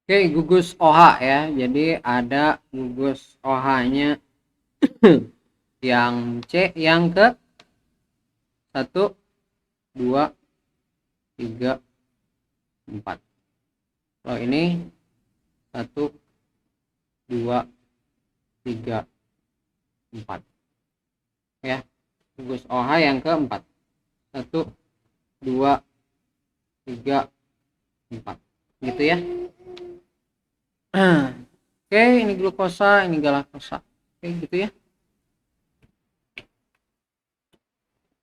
Oke, gugus OH ya. Jadi ada gugus OH-nya yang C yang ke 1, 2, 3, 4. Kalau ini 1, 2, 3, 4 ya. Gugus OH yang keempat. 1, 2, 3, 4 gitu ya. Oke, ini glukosa, ini galaktosa. Oke, gitu ya.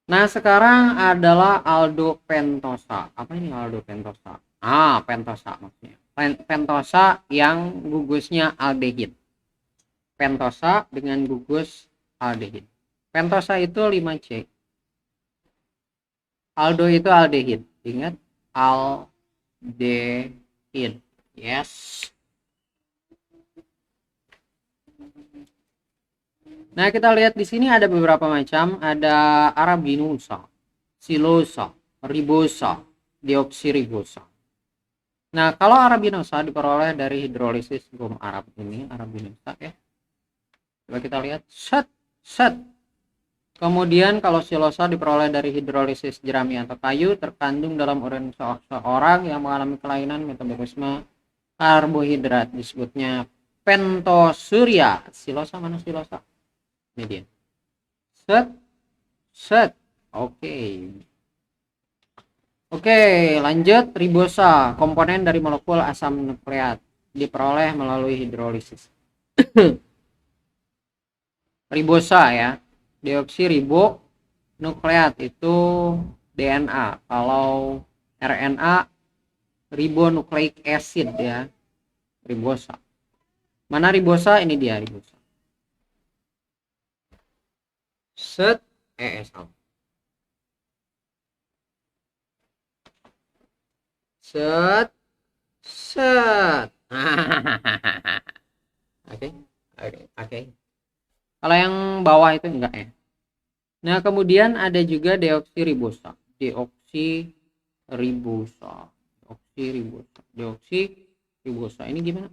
Nah, sekarang adalah aldopentosa. Apa ini aldopentosa? Pentosa maksudnya. Pentosa yang gugusnya aldehid. Pentosa dengan gugus aldehid. Pentosa itu 5C. Aldo itu aldehid. Ingat, aldehid. Yes. Nah, kita lihat di sini ada beberapa macam, ada arabinosa, silosa, ribosa, deoksiribosa. Nah, kalau arabinosa diperoleh dari hidrolisis gum Arab ini, arabinosa ya. Coba kita lihat, set, set. Kemudian kalau silosa diperoleh dari hidrolisis jerami atau kayu terkandung dalam urin seorang yang mengalami kelainan metabolisme karbohidrat, disebutnya pentosuria. Silosa mana silosa? Ini dia. Set, set. Oke. Oke, lanjut ribosa, komponen dari molekul asam nukleat diperoleh melalui hidrolisis. Ribosa ya, deoksiribonukleat itu DNA. Kalau RNA ribonucleic acid ya, ribosa. Mana ribosa? Ini dia ribosa. Set, set, set. Oke, oke. Kalau yang bawah itu enggak ya. Nah, kemudian ada juga deoksiribosa. Deoksiribosa. Ini gimana?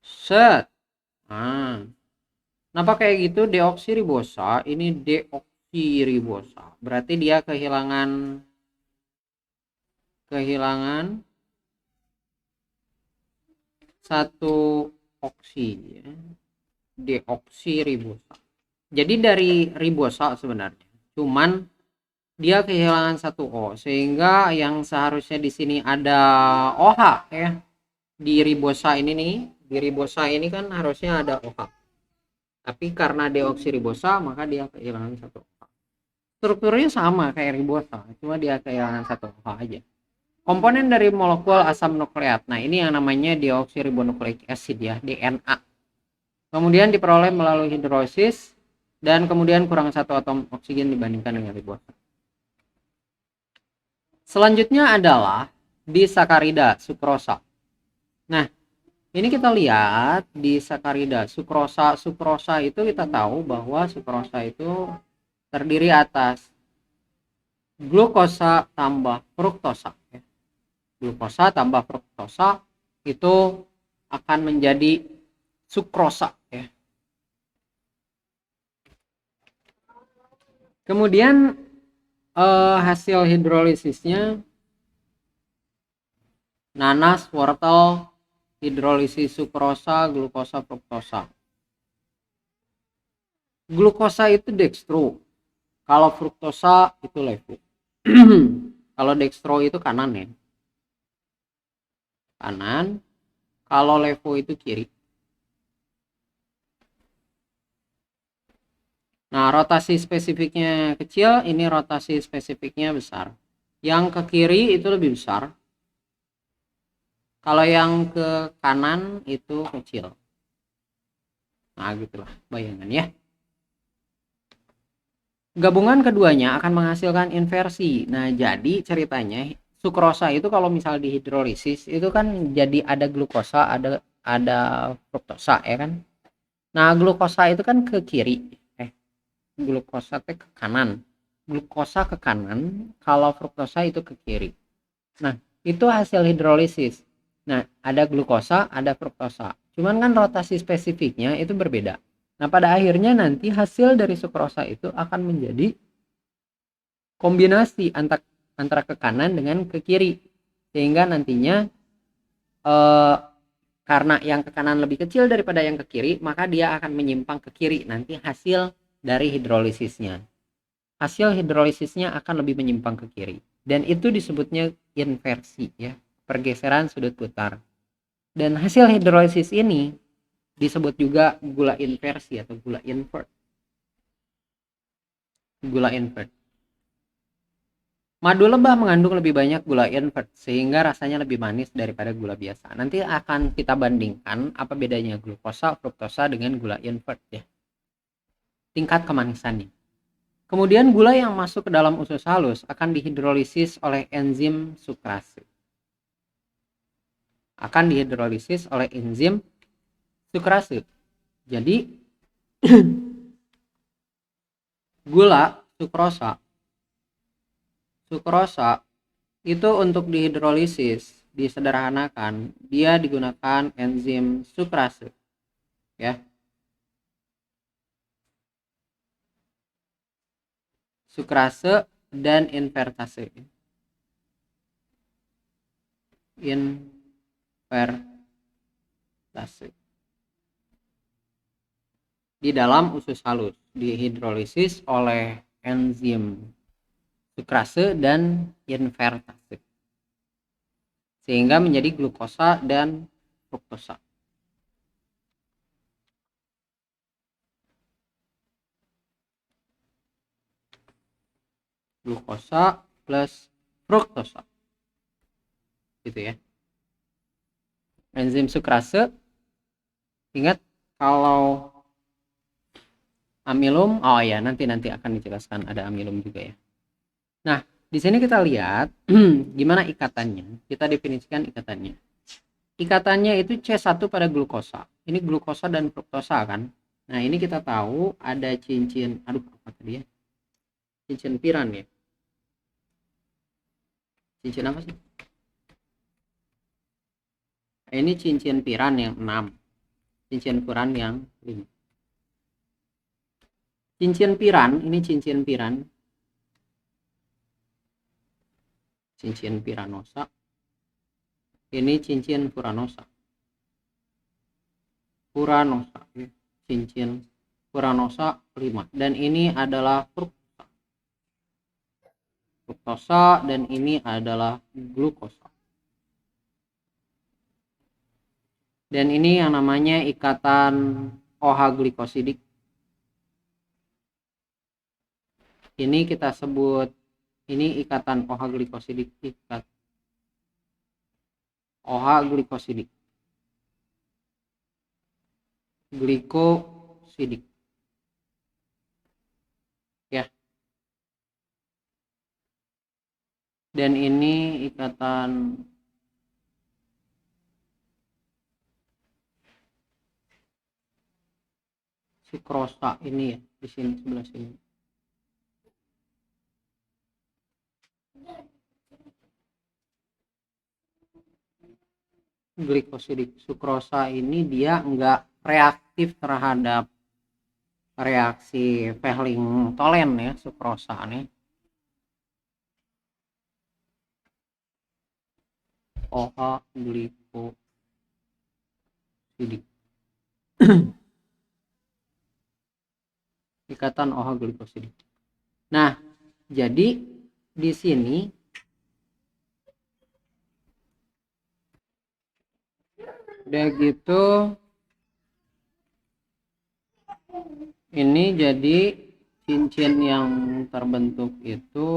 Set. Kenapa kayak gitu? Deoksiribosa, ini deoksiribosa. Berarti dia kehilangan satu oksi ya. Deoksiribosa. Jadi dari ribosa sebenarnya. Cuman dia kehilangan satu O, sehingga yang seharusnya di sini ada OH ya. Di ribosa ini nih, di ribosa ini kan harusnya ada OH. Tapi karena deoksiribosa maka dia kehilangan satu OH. Strukturnya sama kayak ribosa, cuma dia kehilangan satu OH aja. Komponen dari molekul asam nukleat. Nah, ini yang namanya deoksiribonukleik acid ya, DNA. Kemudian diperoleh melalui hidrolisis dan kemudian kurang satu atom oksigen dibandingkan dengan ribosa. Selanjutnya adalah disakarida sukrosa. Nah, ini kita lihat di sakarida sukrosa. Sukrosa itu kita tahu bahwa sukrosa itu terdiri atas glukosa tambah fruktosa. Glukosa tambah fruktosa itu akan menjadi sukrosa ya. Kemudian hasil hidrolisisnya nanas, wortel, hidrolisis sukrosa, glukosa, fruktosa. Glukosa itu dextro, kalau fruktosa itu levo. Kalau dextro itu kanan ya, kanan. Kalau levo itu kiri. Nah, rotasi spesifiknya kecil, ini rotasi spesifiknya besar. Yang ke kiri itu lebih besar. Kalau yang ke kanan itu kecil. Nah, gitulah bayangan ya. Gabungan keduanya akan menghasilkan inversi. Nah, jadi ceritanya sukrosa itu kalau misal dihidrolisis itu kan jadi ada glukosa, ada fruktosa ya kan. Nah, glukosa itu kan ke kiri. Glukosa ke kanan. Glukosa ke kanan, kalau fruktosa itu ke kiri. Nah, itu hasil hidrolisis. Nah, ada glukosa, ada fruktosa. Cuman kan rotasi spesifiknya itu berbeda. Nah, pada akhirnya nanti hasil dari sukrosa itu akan menjadi kombinasi antara ke kanan dengan ke kiri. Sehingga nantinya eh, karena yang ke kanan lebih kecil daripada yang ke kiri, maka dia akan menyimpang ke kiri nanti hasil dari hidrolisisnya. Hasil hidrolisisnya akan lebih menyimpang ke kiri. Dan itu disebutnya inversi ya, pergeseran sudut putar. Dan hasil hidrolisis ini disebut juga gula inversi atau gula invert. Gula invert. Madu lebah mengandung lebih banyak gula invert sehingga rasanya lebih manis daripada gula biasa. Nanti akan kita bandingkan apa bedanya glukosa, fruktosa dengan gula invert ya. Tingkat kemanisannya. Kemudian gula yang masuk ke dalam usus halus akan dihidrolisis oleh enzim sukrase. Akan dihidrolisis oleh enzim sukrase. Jadi gula sukrosa itu untuk dihidrolisis disederhanakan dia digunakan enzim sukrase ya. Sukrase dan invertase. Di dalam usus halus dihidrolisis oleh enzim sukrase dan invertase sehingga menjadi glukosa dan fruktosa. Glukosa plus fruktosa gitu ya. Enzim sukrase, ingat kalau amilum, oh ya nanti akan dijelaskan ada amilum juga ya. Nah, di sini kita lihat gimana ikatannya. Kita definisikan ikatannya. Ikatannya itu C1 pada glukosa. Ini glukosa dan fruktosa kan. Nah, ini kita tahu ada cincin, aduh apa tadi ya? Cincin piran ya. Cincin apa sih? Ini cincin piran yang 6. Cincin piran yang 5. Cincin piran, ini cincin piran. Cincin piranosa. Ini cincin furanosa. Furanosa, cincin furanosa 5. Dan ini adalah fruktosa. Fruktosa dan ini adalah glukosa. Dan ini yang namanya ikatan OH glikosidik. Ini kita sebut ini ikatan OH glikosidik, ikat OH glikosidik. Glikosidik. Ya. Dan ini ikatan sukrosa ini ya, di sini sebelah sini. Glikosidik sukrosa ini dia enggak reaktif terhadap reaksi Fehling-Tolen ya, sukrosa nih. OH glikosidik. Ikatan OH glikosidik. Nah, jadi di sini udah gitu ini jadi cincin yang terbentuk itu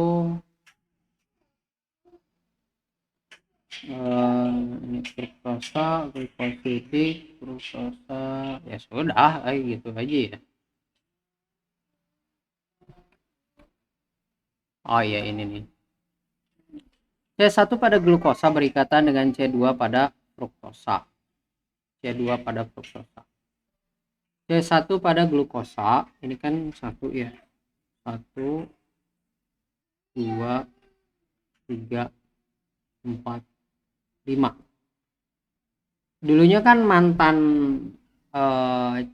ini fruktosa, glikosidik, fruktosa, ya sudah kayak gitu aja ya. Oh iya ini nih. C1 pada glukosa berikatan dengan C2 pada fruktosa. C2 pada fruktosa. C1 pada glukosa, ini kan 1 ya. 1 2 3 4 5. Dulunya kan mantan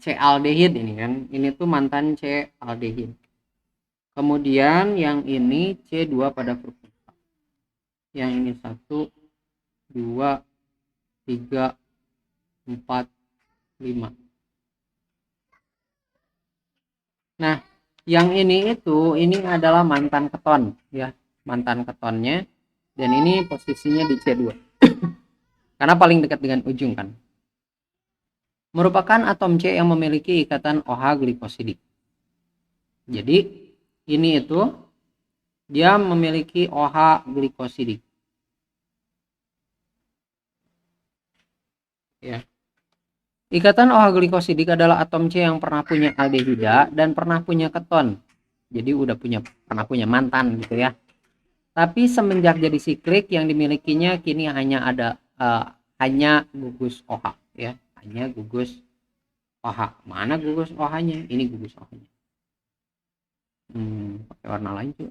C aldehid ini kan. Ini tuh mantan C aldehid. Kemudian yang ini C2 pada fruktosa. Yang ini 1, 2, 3, 4, 5. Nah, yang ini adalah mantan keton ya, mantan ketonnya, dan ini posisinya di C2 karena paling dekat dengan ujung kan. Merupakan atom C yang memiliki ikatan OH glikosidik. Jadi ini itu dia memiliki OH glikosidik. Ya. Ikatan OH glikosidik adalah atom C yang pernah punya aldehida dan pernah punya keton. Jadi udah pernah punya mantan gitu ya. Tapi semenjak jadi siklik yang dimilikinya kini hanya ada hanya gugus OH ya, hanya gugus OH. Mana gugus OH-nya? Ini gugus OH-nya. Pakai warna lain tuh.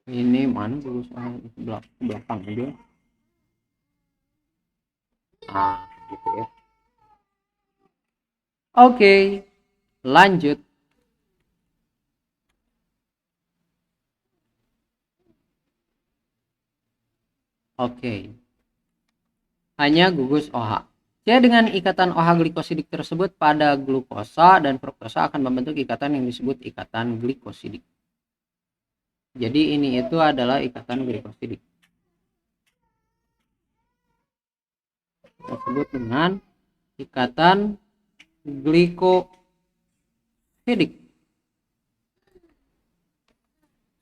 Ini mana gugus OH? Belakang aja. Gitu ya. Oke, lanjut. Oke. Hanya gugus OH. Jadi dengan ikatan OH glikosidik tersebut pada glukosa dan fruktosa akan membentuk ikatan yang disebut ikatan glikosidik. Jadi ini itu adalah ikatan glikosidik. Kita sebut dengan ikatan glikosidik.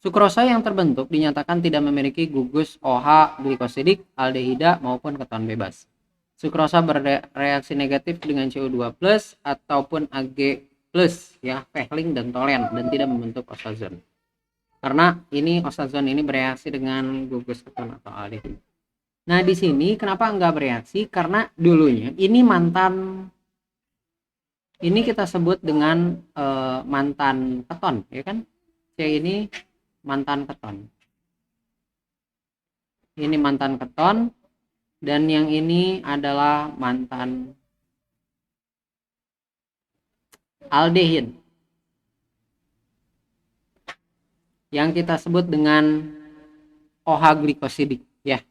Sukrosa yang terbentuk dinyatakan tidak memiliki gugus OH glikosidik, aldehida maupun keton bebas. Sukrosa bereaksi negatif dengan CO2+ ataupun Ag+ ya, Fehling dan Tolen, dan tidak membentuk osazon. Karena ini osazon ini bereaksi dengan gugus keton atau aldehida. Nah, di sini kenapa enggak bereaksi? Karena dulunya ini kita sebut dengan mantan keton, ya kan? C ini mantan keton. Ini mantan keton, dan yang ini adalah mantan aldehid yang kita sebut dengan OH glikosidik ya.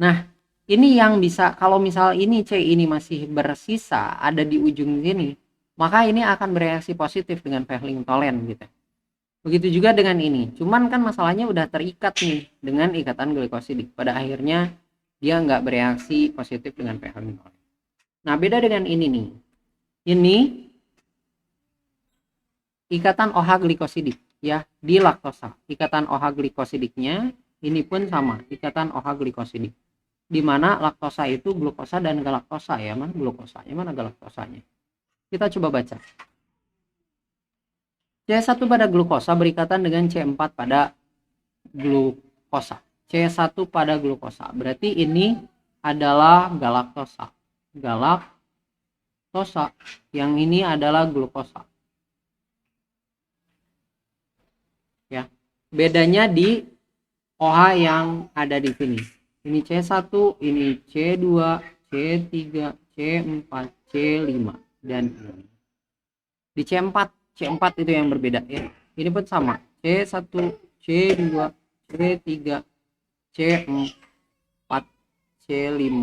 Nah, ini yang bisa, kalau misal ini C ini masih bersisa ada di ujung sini, maka ini akan bereaksi positif dengan Fehling Tolen gitu. Begitu juga dengan ini. Cuman kan masalahnya udah terikat nih dengan ikatan glikosidik. Pada akhirnya dia nggak bereaksi positif dengan Fehling Tolen. Nah, beda dengan ini nih. Ini ikatan OH glikosidik ya di laktosa. Ikatan OH glikosidiknya ini pun sama, ikatan OH glikosidik. Di mana laktosa itu glukosa dan galaktosa ya. Mana glukosanya, mana galaktosanya? Kita coba baca. C1 pada glukosa berikatan dengan C4 pada glukosa. C1 pada glukosa. Berarti ini adalah galaktosa. Galaktosa. Yang ini adalah glukosa. Ya. Bedanya di OH yang ada di sini. Ini C1, ini C2, C3, C4, C5 dan ini. Di C4 itu yang berbeda ya. Ini pun sama. C1, C2, C3, C4, C5,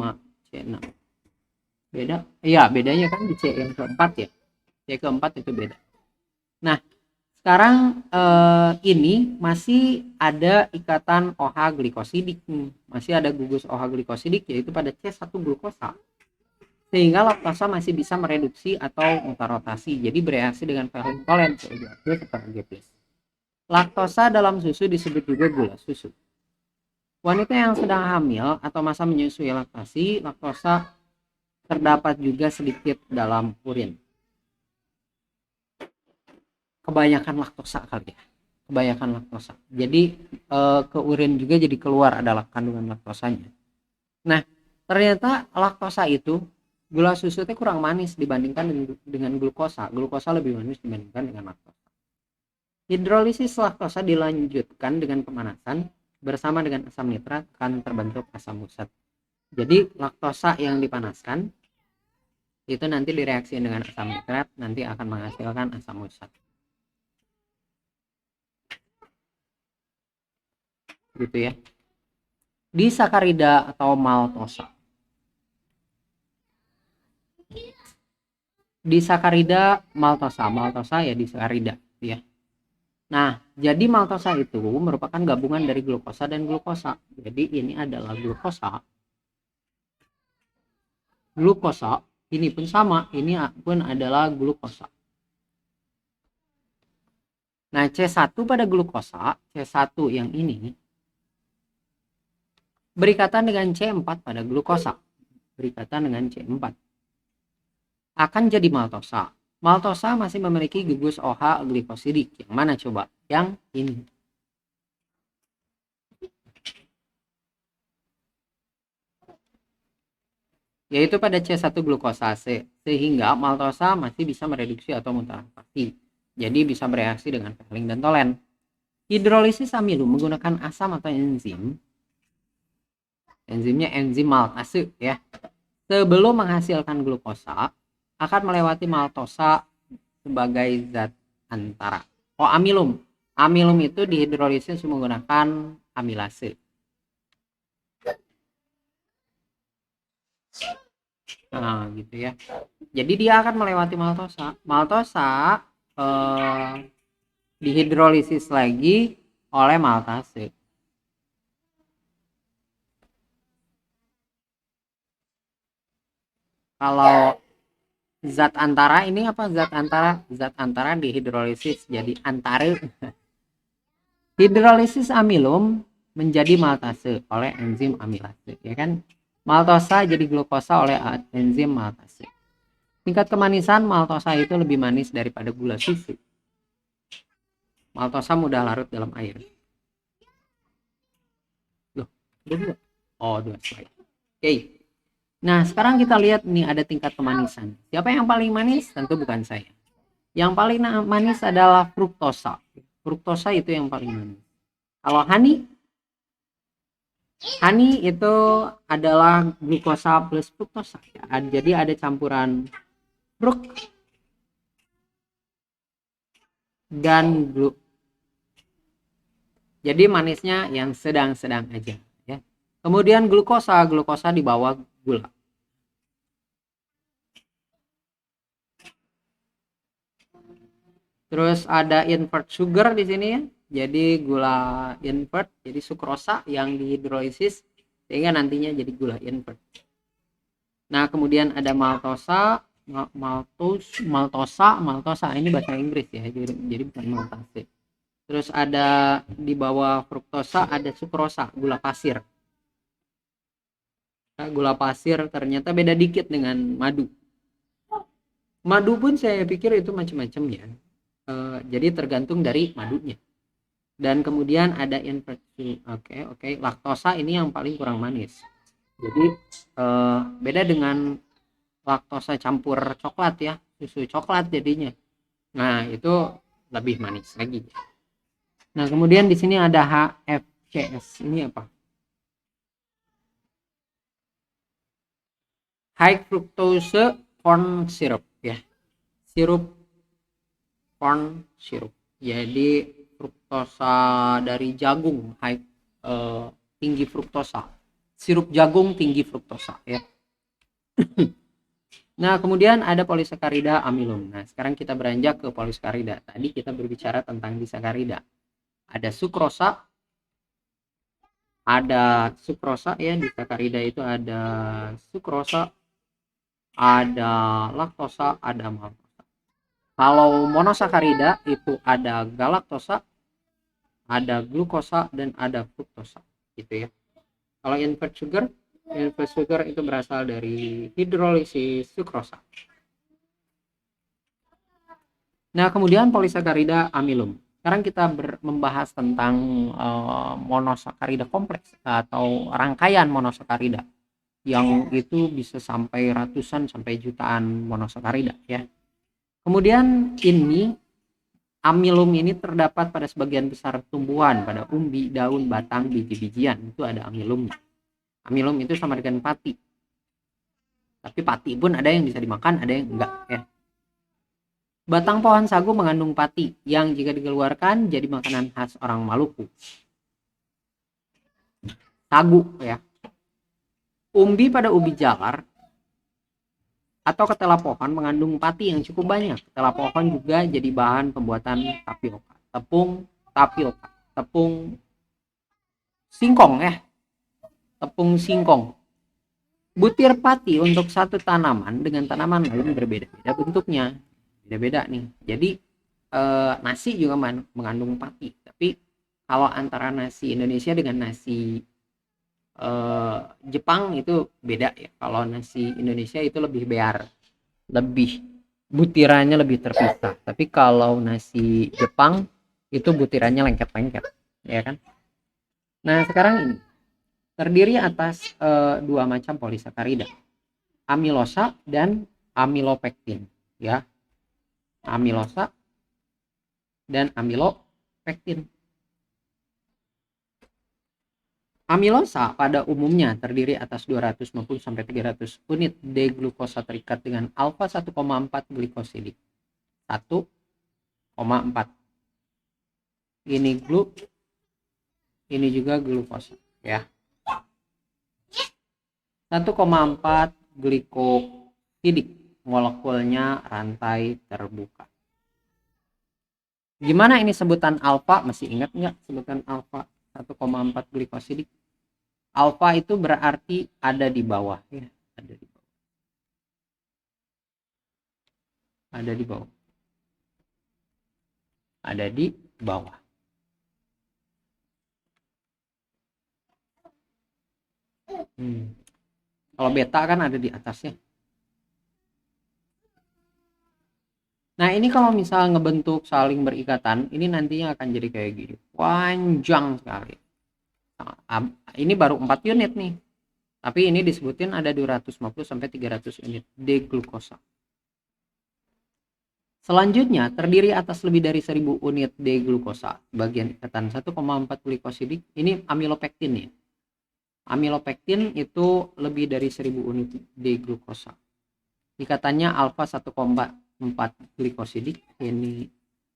C6. Beda? Iya, bedanya kan di C yang keempat ya. C keempat itu beda. Nah, sekarang ini masih ada ikatan OH glikosidik nih. Masih ada gugus OH glikosidik yaitu pada C1 glukosa. Sehingga laktosa masih bisa mereduksi atau mutarotasi, jadi bereaksi dengan Fehling Tolen CO2+. Laktosa dalam susu disebut juga gula susu. Wanita yang sedang hamil atau masa menyusui laktasi, laktosa terdapat juga sedikit dalam urin. Kebanyakan laktosa kali ya, kebanyakan laktosa. Jadi ke urin juga jadi keluar adalah kandungan laktosanya. Nah, ternyata laktosa itu Gula susu itu kurang manis dibandingkan dengan glukosa. Glukosa lebih manis dibandingkan dengan laktosa. Hidrolisis laktosa dilanjutkan dengan pemanasan bersama dengan asam nitrat akan terbentuk asam usat. Jadi laktosa yang dipanaskan itu nanti direaksi dengan asam nitrat, nanti akan menghasilkan asam usat. Gitu ya. Disakarida atau maltosa. Disakarida maltosa, maltosa ya disakarida ya. Nah, jadi maltosa itu merupakan gabungan dari glukosa dan glukosa. Jadi ini adalah glukosa. Glukosa ini pun sama, ini pun adalah glukosa. Nah, C1 pada glukosa, C1 yang ini berikatan dengan C4 pada glukosa. Berikatan dengan C4. Akan jadi maltosa. Maltosa masih memiliki gugus OH glikosidik. Yang mana coba? Yang ini. Yaitu pada C1 glukosase. Sehingga maltosa masih bisa mereduksi atau mutasi. Jadi bisa bereaksi dengan Fehling dan Tolen. Hidrolisis amilum menggunakan asam atau enzim. Enzimnya enzim maltase ya. Sebelum menghasilkan glukosa, akan melewati maltosa sebagai zat antara. Oh, amilum. Amilum itu dihidrolisis menggunakan amilase. Nah, gitu ya. Jadi dia akan melewati maltosa. Maltosa dihidrolisis lagi oleh maltase. Kalau zat antara ini apa? Zat antara dihidrolisis jadi antara. Hidrolisis amilum menjadi maltase oleh enzim amilase, ya kan? Maltosa jadi glukosa oleh enzim maltase. Tingkat kemanisan maltosa itu lebih manis daripada gula susu. Maltosa mudah larut dalam air. Loh, dua. Oh, 2 slide. Oke. Nah, sekarang kita lihat nih ada tingkat kemanisan. Siapa yang paling manis? Tentu bukan saya. Yang paling manis adalah fruktosa. Fruktosa itu yang paling manis. Kalau honey itu adalah glukosa plus fruktosa. Jadi ada campuran fruk dan glu. Jadi manisnya yang sedang-sedang aja ya. Kemudian glukosa di bawah gula. Terus ada invert sugar di sini ya. Jadi gula invert, jadi sukrosa yang dihidrolisis sehingga nantinya jadi gula invert. Nah, kemudian ada maltosa ini bahasa Inggris ya. Jadi bukan maltase. Terus ada di bawah fruktosa ada sukrosa, gula pasir. Nah, gula pasir ternyata beda dikit dengan madu. Madu pun saya pikir itu macam-macam ya. Jadi tergantung dari madunya. Dan kemudian ada inversi. Oke. Laktosa ini yang paling kurang manis. Jadi beda dengan laktosa campur coklat ya, susu coklat jadinya. Nah, itu lebih manis lagi. Nah, kemudian di sini ada HFCS. Ini apa? High fructose corn syrup ya. Sirup corn syrup. Jadi fruktosa dari jagung tinggi fruktosa. Sirup jagung tinggi fruktosa ya. Nah, kemudian ada polisakarida amilum. Nah, sekarang kita beranjak ke polisakarida. Tadi kita berbicara tentang disakarida. Ada sukrosa, ya, disakarida itu ada sukrosa, ada laktosa, ada maltosa. Kalau monosakarida itu ada galaktosa, ada glukosa, dan ada fruktosa gitu ya. Kalau invert sugar itu berasal dari hidrolisis sukrosa. Nah, kemudian polisakarida amilum. Sekarang kita membahas tentang monosakarida kompleks atau rangkaian monosakarida. yang itu bisa sampai ratusan sampai jutaan monosakarida ya. Kemudian ini amilum ini terdapat pada sebagian besar tumbuhan, pada umbi, daun, batang, biji-bijian, itu ada amilum. Amilum itu sama dengan pati. Tapi pati pun ada yang bisa dimakan, ada yang enggak ya. Batang pohon sagu mengandung pati yang jika dikeluarkan jadi makanan khas orang Maluku. Sagu ya. Umbi pada ubi jalar atau ketela pohon mengandung pati yang cukup banyak. Ketela pohon juga jadi bahan pembuatan tapioka. Tapioka. Tepung singkong ya. Tepung singkong. Butir pati untuk satu tanaman dengan tanaman lain berbeda-beda bentuknya. Beda-beda nih. Jadi nasi juga mengandung pati. Tapi kalau antara nasi Indonesia dengan nasi Jepang itu beda ya. Kalau nasi Indonesia itu lebih bear, lebih butirannya lebih terpisah. Tapi kalau nasi Jepang itu butirannya lengket-lengket, ya kan? Nah sekarang ini terdiri atas dua macam polisakarida, amilosa dan amilopektin, ya. Amilosa dan amilopektin. Amilosa pada umumnya terdiri atas 250 sampai 300 unit D-glukosa terikat dengan alfa 1,4 glikosidik. 1,4. Ini juga glukosa ya. 1,4 glikosidik, molekulnya rantai terbuka. Gimana ini sebutan alfa? Masih ingat nggak sebutan alfa 1,4 glikosidik? Alfa itu berarti ada di bawah ya, ada di bawah. Ada di bawah. Ada di bawah. Kalau beta kan ada di atasnya. Nah ini kalau misal ngebentuk saling berikatan, ini nantinya akan jadi kayak gini, panjang sekali. Nah, ini baru 4 unit nih, tapi ini disebutin ada 250 sampai 300 unit D-glukosa. Selanjutnya terdiri atas lebih dari 1000 unit D-glukosa. Bagian ikatan 1,4 glikosidik ini amilopektin ya. Amilopektin itu lebih dari 1000 unit D-glukosa. Ikatannya alfa 1,4 glikosidik, ini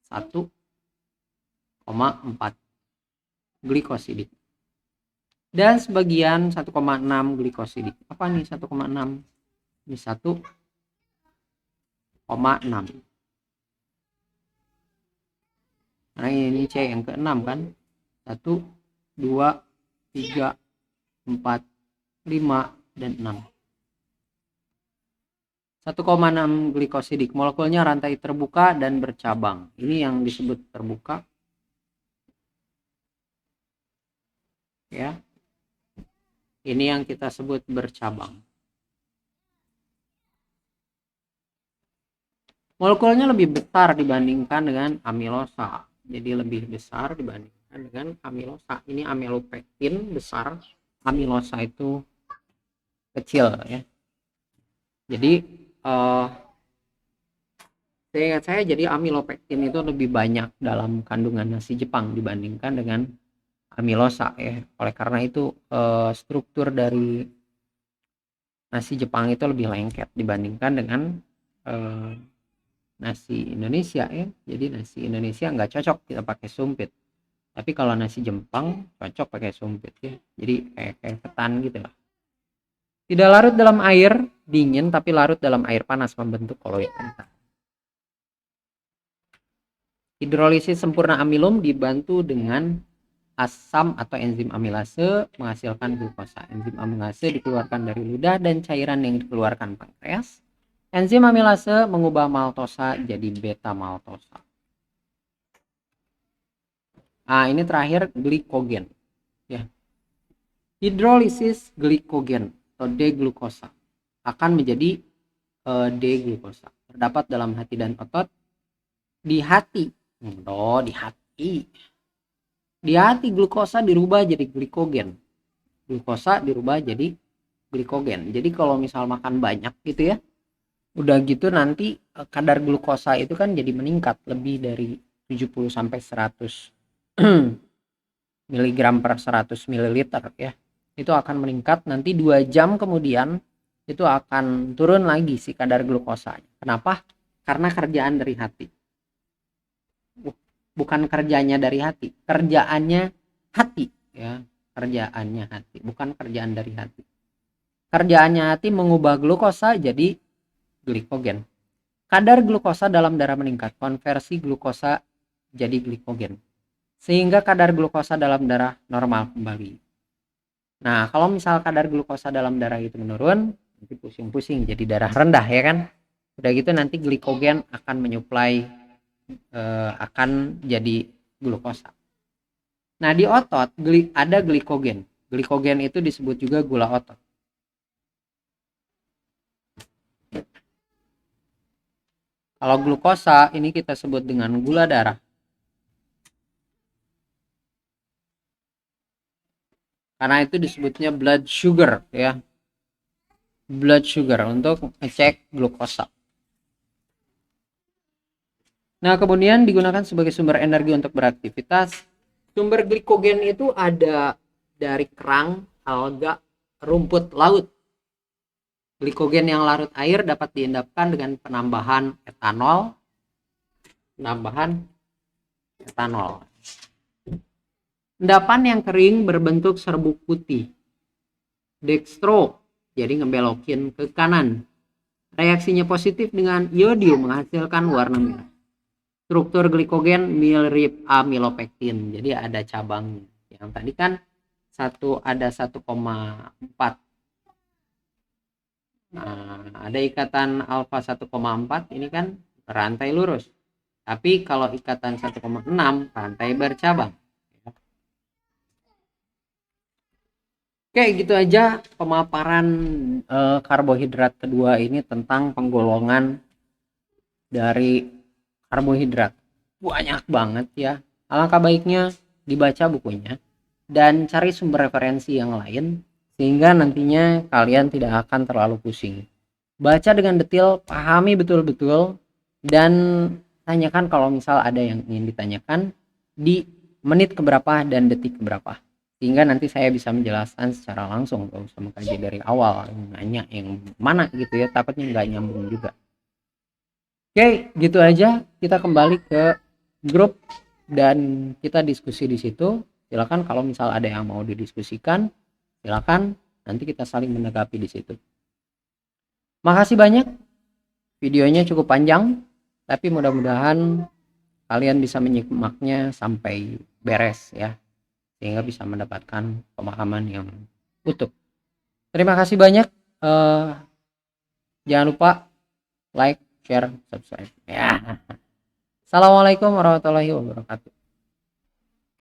1,4 glikosidik. Dan sebagian 1,6 glikosidik. Apa nih 1,6? Ini 1,6. Nah ini C yang ke-6 kan. 1, 2, 3, 4, 5, dan 6. 1,6 glikosidik. Molekulnya rantai terbuka dan bercabang. Ini yang disebut terbuka. Ya. Ini yang kita sebut bercabang. Molekulnya lebih besar dibandingkan dengan amilosa. Jadi lebih besar dibandingkan dengan amilosa. Ini amilopektin besar, amilosa itu kecil ya. Jadi seingat saya jadi amilopektin itu lebih banyak dalam kandungan nasi Jepang dibandingkan dengan amilosa ya. Oleh karena itu struktur dari nasi Jepang itu lebih lengket dibandingkan dengan nasi Indonesia ya. Jadi nasi Indonesia nggak cocok kita pakai sumpit. Tapi kalau nasi Jepang cocok pakai sumpit ya. Jadi kayak ketan gitu lah. Tidak larut dalam air dingin tapi larut dalam air panas membentuk koloid kental. Hidrolisis sempurna amilum dibantu dengan asam atau enzim amilase menghasilkan glukosa. Enzim amilase dikeluarkan dari ludah dan cairan yang dikeluarkan pankreas. Enzim amilase mengubah maltosa jadi beta maltosa. Nah, ini terakhir glikogen. Ya. Hidrolisis glikogen atau D-glukosa akan menjadi D-glukosa. Terdapat dalam hati dan otot. Di hati. Di hati. Di hati glukosa dirubah jadi glikogen. Glukosa dirubah jadi glikogen. Jadi kalau misal makan banyak gitu ya, udah gitu nanti kadar glukosa itu kan jadi meningkat lebih dari 70 sampai 100 miligram per 100 mililiter ya. Itu akan meningkat nanti 2 jam kemudian itu akan turun lagi si kadar glukosanya. Kenapa? Karena kerjaan dari hati. Bukan kerjanya dari hati, kerjaannya hati ya. Kerjaannya hati, bukan kerjaan dari hati. Kerjaannya hati mengubah glukosa jadi glikogen. Kadar glukosa dalam darah meningkat, konversi glukosa jadi glikogen. Sehingga kadar glukosa dalam darah normal kembali. Nah, kalau misal kadar glukosa dalam darah itu menurun, nanti pusing-pusing jadi darah rendah ya kan. Udah gitu nanti glikogen akan menyuplai akan jadi glukosa. Nah, di otot ada glikogen. Glikogen itu disebut juga gula otot. Kalau glukosa ini kita sebut dengan gula darah. Karena itu disebutnya blood sugar ya. Blood sugar untuk ngecek glukosa. Nah, kemudian digunakan sebagai sumber energi untuk beraktivitas. Sumber glikogen itu ada dari kerang, alga, rumput laut. Glikogen yang larut air dapat diendapkan dengan penambahan etanol. Endapan yang kering berbentuk serbuk putih. Dextro, jadi ngebelokin ke kanan. Reaksinya positif dengan iodium menghasilkan warna merah. Struktur glikogen mirip amilopektin, jadi ada cabangnya. Yang tadi kan ada 1,4. Nah, ada ikatan alfa 1,4, ini kan rantai lurus. Tapi kalau ikatan 1,6 rantai bercabang. Oke, gitu aja pemaparan karbohidrat kedua ini tentang penggolongan dari karbohidrat. Banyak banget ya. Alangkah baiknya dibaca bukunya dan cari sumber referensi yang lain sehingga nantinya kalian tidak akan terlalu pusing. Baca dengan detail, pahami betul-betul, dan tanyakan kalau misal ada yang ingin ditanyakan di menit keberapa dan detik keberapa. Sehingga nanti saya bisa menjelaskan secara langsung, gak usah mengkaji dari awal, nanya yang mana gitu ya, takutnya nggak nyambung juga. Oke, gitu aja. Kita kembali ke grup dan kita diskusi di situ. Silakan kalau misal ada yang mau didiskusikan, silakan. Nanti kita saling menanggapi di situ. Makasih banyak. Videonya cukup panjang, tapi mudah-mudahan kalian bisa menyimaknya sampai beres ya, sehingga bisa mendapatkan pemahaman yang utuh. Terima kasih banyak. Jangan lupa like, share, subscribe ya. Assalamualaikum warahmatullahi wabarakatuh.